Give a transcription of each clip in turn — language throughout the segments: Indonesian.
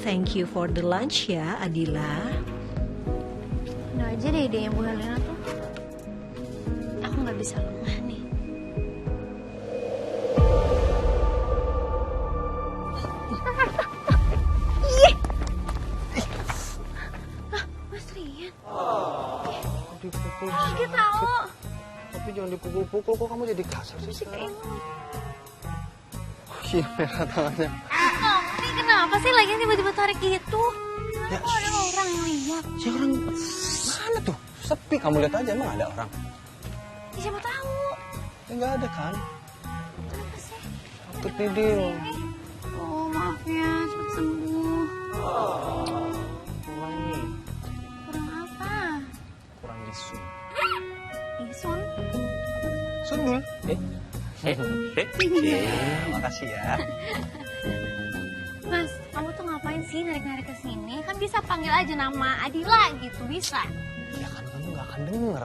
Thank you for the lunch ya, Adila. Udah aja deh idenya Bu Helena tuh. Aku nggak bisa lengah nih. Mas Rian. Dipukul Kaget tahu. Tapi jangan dipukul-pukul, kok kamu jadi kasar sih sekarang? Iya, merah tangannya. Ini kenapa sih lagi tiba-tiba tarik gitu? Ya, Kok ada orang yang lihat? si orang mana tuh? Sepi, kamu lihat aja, emang ada orang? Ya, siapa tahu? Ya nggak ada kan? Kenapa sih? Sakit nih, Dil. Oh maaf ya, cepat sembuh. Kurang nih, Kurang apa? kurang isu. Ison? Sundul. Makasih ya. Mas, kamu tuh ngapain sih narik-narik ke sini? Kan bisa panggil aja nama Adila gitu, bisa. Ya kan kamu nggak akan denger.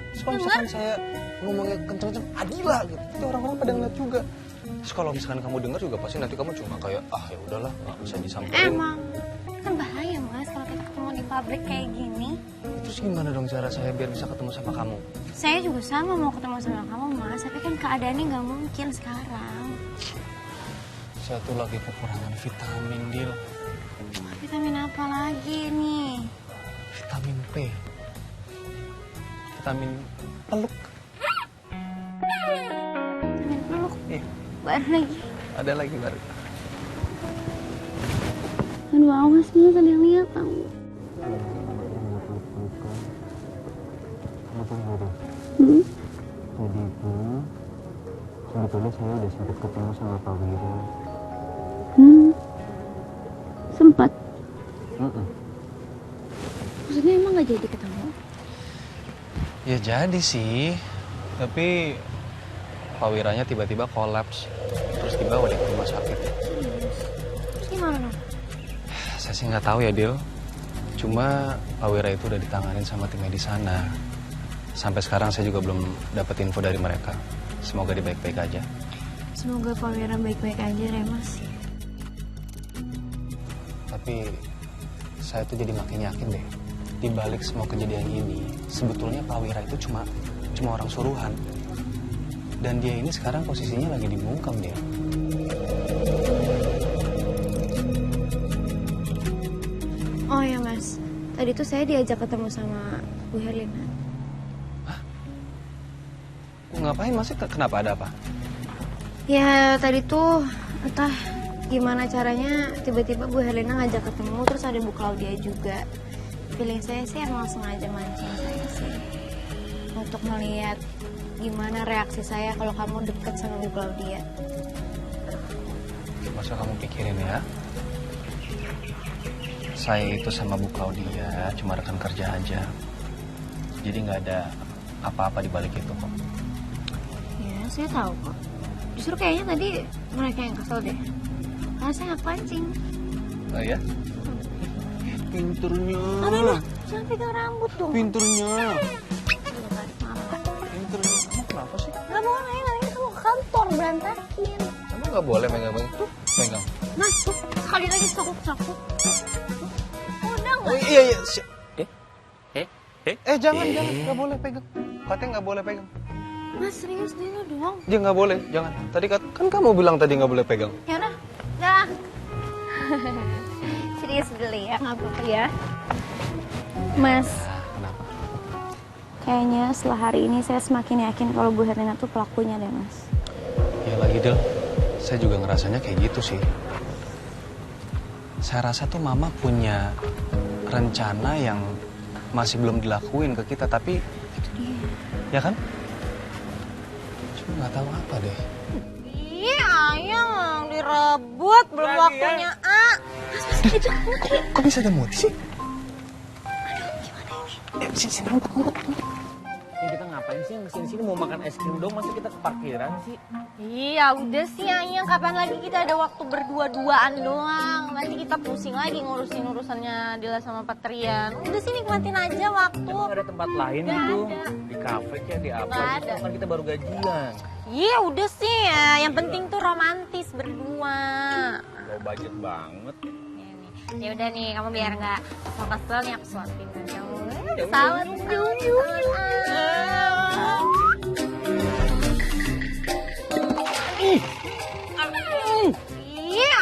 Terus kalau misalkan saya ngomongnya kenceng-kenceng Adila gitu, nanti orang-orang pada ngeliat juga. Terus kalau misalkan kamu denger juga pasti nanti kamu cuma kayak ya udahlah nggak bisa disamperin. Emang, kan bahaya Mas kalau kita ketemu di pabrik kayak gini. Terus gimana dong cara saya biar bisa ketemu sama kamu? Saya juga sama mau ketemu sama kamu Mas, tapi kan keadaannya nggak mungkin sekarang. Saya tuh lagi kekurangan vitamin, Dil. Vitamin apa lagi nih? Vitamin P. Vitamin peluk. Vitamin peluk. Iya, Baru lagi. ada lagi baru. Aduh awas Mas, ada yang lihat tau. Jadi itu sebetulnya saya udah sempat ketemu sama Pak Wira. Sempat. Maksudnya emang nggak jadi ketemu? Ya jadi sih, tapi Pak Wiranya tiba-tiba kolaps, terus dibawa deh ke rumah sakit. Terus gimana dong? Saya sih nggak tahu ya, Dil. Cuma Pak Wira itu udah ditanganin sama tim medis sana. Sampai sekarang saya juga belum dapat info dari mereka. Semoga dia baik-baik aja. Semoga Pak Wira baik-baik aja deh Mas. Tapi saya tuh jadi makin yakin deh. Di balik semua kejadian ini, sebetulnya Pak Wira itu cuma orang suruhan. Dan dia ini sekarang posisinya lagi dibungkam dia. Oh ya Mas, tadi tuh saya diajak ketemu sama Bu Herlina. Ngapain masih? Kenapa, ada apa? Ya tadi tuh entah gimana caranya tiba-tiba Bu Herlina ngajak ketemu, terus ada Bu Claudia juga. Feeling saya sih emang sengaja mancing saya sih untuk melihat gimana reaksi saya kalau kamu deket sama Bu Claudia. Masa kamu pikirin ya? Saya itu sama Bu Claudia cuma rekan kerja aja. Jadi nggak ada apa-apa di balik itu kok. Ya saya tahu kok. Justru kayaknya tadi mereka yang kesel deh. Karena saya nggak pancing. Oh ya? Pinturnya. Aduh, jangan pegang rambut dong. Pinturnya. Aduh, kan, maaf. Pinturnya. Kamu kenapa sih? Gak boleh, nanti kamu ke kantor berantakin. Kamu nggak boleh megang-megang. Tuh, megang. Mas, tuh, sekali lagi sakuk-sakuk. Udah Oh nggak? iya, iya. Jangan, nggak boleh pegang. Katanya nggak boleh pegang. Mas, serius dulu dong. Dia nggak boleh, jangan. Tadi kan kamu bilang tadi nggak boleh pegang. Ya udah, dah. Serius dulu ya, nggak apa-apa ya. Mas, Kenapa? kayaknya setelah hari ini saya semakin yakin kalau Bu Herlina tuh pelakunya deh, Mas. Ya lagi Del, saya juga ngerasanya kayak gitu sih. Saya rasa tuh Mama punya rencana yang masih belum dilakuin ke kita, tapi ya kan? Cuma nggak tahu apa deh. Iya, ayang direbut, belum waktunya A. Mas, itu Kok bisa ada Muti sih? Sini, ngumpet. Ini kita ngapain sih kesini-sini mau makan es krim dong, masa kita ke parkiran sih? Iya, udah sih Ayang, kapan lagi kita ada waktu berdua-duaan doang. Nanti kita pusing lagi ngurusin urusannya Dila sama Patrian. Udah sih nikmatin aja waktu. Emang ada tempat lain Nggak gitu? ada. Di kafe kayak di apa Nggak gitu, ada. kan kita baru gajian. Iya, udah sih ya. Yang penting tuh romantis berdua. Low budget banget. Nih, nih. Ya udah nih, kamu biar nggak mau kesel nih aku suapin kamu. Salad. Ih,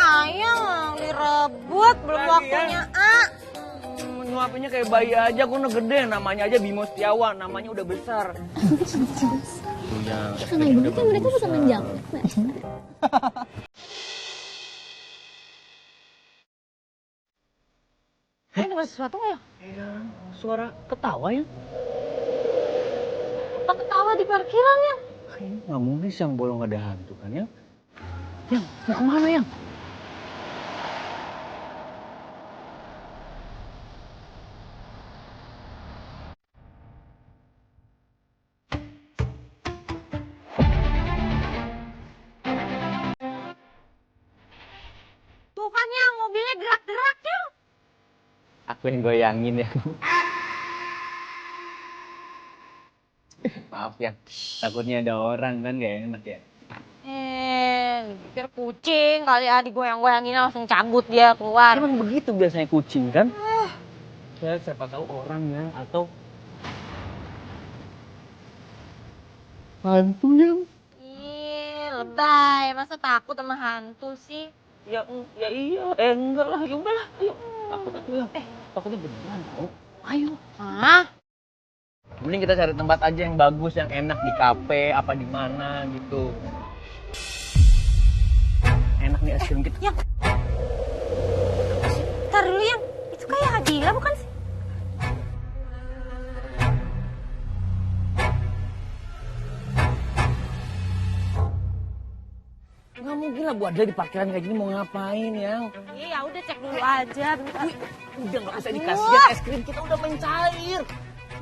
ayang direbut belum waktunya. Nyuapinnya kayak bayi aja, aku udah gede. Namanya aja Bimo Setiawan, namanya udah besar. Iya. Karena ibu kan mereka bisa menjawab. Ada sesuatu nggak ya? Iya, suara ketawa ya. Apa ketawa di parkiran ya? Kayaknya nggak mungkin sih yang bolong ada hantu kan ya. Yang mau kemana yang? Tuh kan yang mobilnya gerak-gerak ya. Aku yang goyangin ya. Maaf ya, takutnya ada orang kan gak enak ya. Pikir kucing kali ya digoyang-goyangin langsung cabut dia keluar. Emang begitu biasanya kucing kan? Ya siapa tahu orang ya atau hantu yang. Ih, lebay. Masa takut sama hantu sih? Ya iya, enggak lah, ya udahlah, ayo. Takutnya beneran tau. Ayo. Hah? Mending kita cari tempat aja yang bagus, yang enak di kafe, apa di mana gitu. Enak nih es krim kita. Yang. Ntar dulu yang. Itu kayak Adila bukan sih? Nggak mungkin lah Bu Adla di parkiran kayak gini mau ngapain yang? Iya, udah cek dulu aja. Bentar. Udah nggak usah dikasihin es krim, kita udah mencair.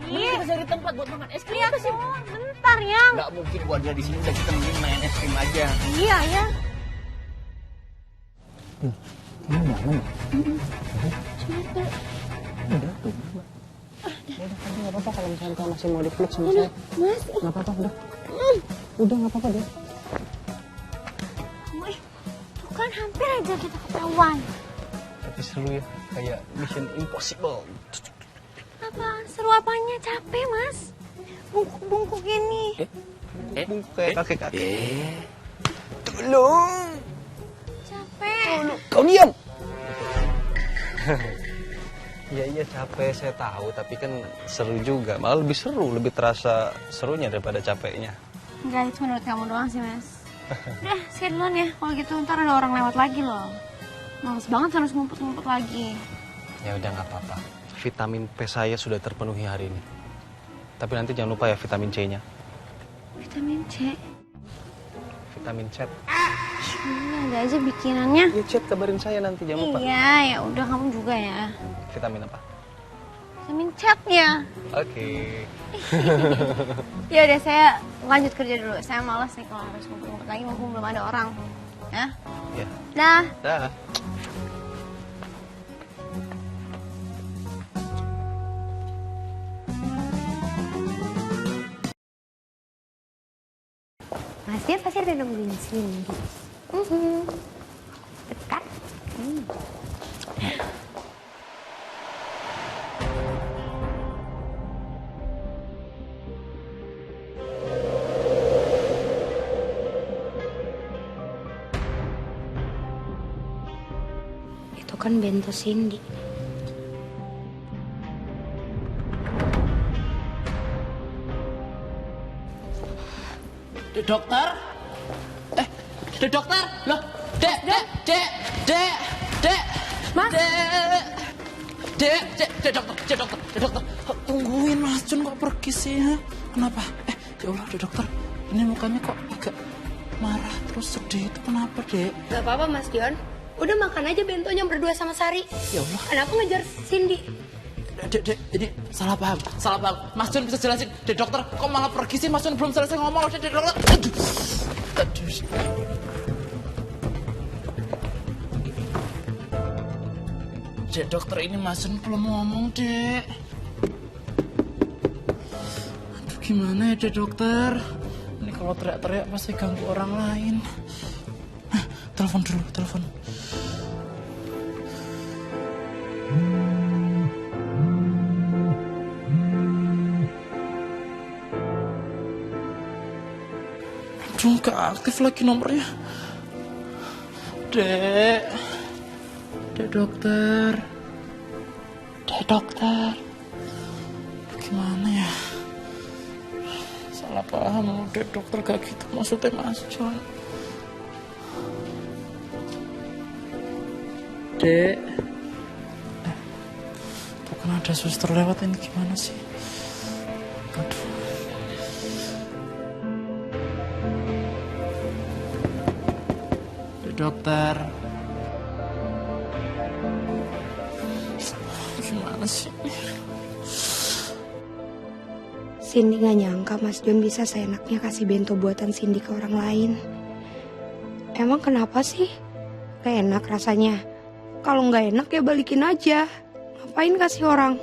Mending kita cari tempat buat makan es krim. Iya sih. Bentar yang. Nggak mungkin Bu Adla di sini, udah kita mending main es krim aja. Iya ya. Ini jangan ya? Udah. Udah, nggak apa-apa kalau misalnya kau masih mau dipeluk sama saya. Mas. Nggak apa-apa, udah. Udah, nggak apa-apa deh. Wih, tuh kan hampir aja kita ketahuan. Tapi seru ya, kayak Mission Impossible. Apaan? Seru apanya? Capek, Mas. Bungkuk-bungkuk ini. Bungkuk kayak kakek-kakek. Tolong. Capek. Kau diam. Iya capek, saya tahu. Tapi kan seru juga. Malah lebih seru, lebih terasa serunya daripada capeknya. Enggak, itu menurut kamu doang sih, Mas. Udah, saya duluan ya. Kalau gitu ntar ada orang lewat lagi loh. Males banget harus ngumpet-ngumpet lagi. Ya udah nggak apa-apa. Vitamin P saya sudah terpenuhi hari ini. Tapi nanti jangan lupa ya vitamin C-nya. Vitamin C. Vitamin C. Ini ada aja bikinannya. Ya chat kabarin saya nanti jangan lupa. Iya, ya udah kamu juga ya. Vitamin apa? Vitamin C-nya. Oke. Ya udah saya lanjut kerja dulu. Saya malas nih kalau harus ngumpet-ngumpet lagi mumpung belum ada orang. Ya? Ya. Dah. Dah. Mas dia pasti ada nungguin sini. Dekat. Itu kan bento Cindy. Dokter? Dokter? Loh, dek. Mas? Dokter. Tungguin Mas Jun kok pergi sih ya? Kenapa? Ya Allah, dokter. Ini mukanya kok agak marah terus sedih itu kenapa, Dek? Gak apa-apa Mas Dion. Udah makan aja bentonya berdua sama Sari. Ya Allah. Kenapa ngejar Cindy? Dek, ini salah paham. Mas Jun bisa jelasin. Dek, dokter, kok malah pergi sih? Mas Jun belum selesai ngomong. Dek, dokter. Aduh. Dek, dokter, ini Mas Jun belum ngomong, Dek. Aduh, gimana ya, Dek, dokter? Ini kalau teriak-teriak pasti ganggu orang lain. Telepon dulu, telepon. gak aktif lagi nomornya. Dek dokter. Dek dokter. Gimana ya? Salah paham, dek dokter gak gitu maksudnya Mas John. Dek. Tuh kan ada suster lewat, ini gimana sih? Aduh. Dek dokter. Gimana sih? Cindy gak nyangka Mas John bisa seenaknya kasih bento buatan Cindy ke orang lain. Emang kenapa sih? Gak enak rasanya. Kalau gak enak ya balikin aja. Ngapain kasih orang?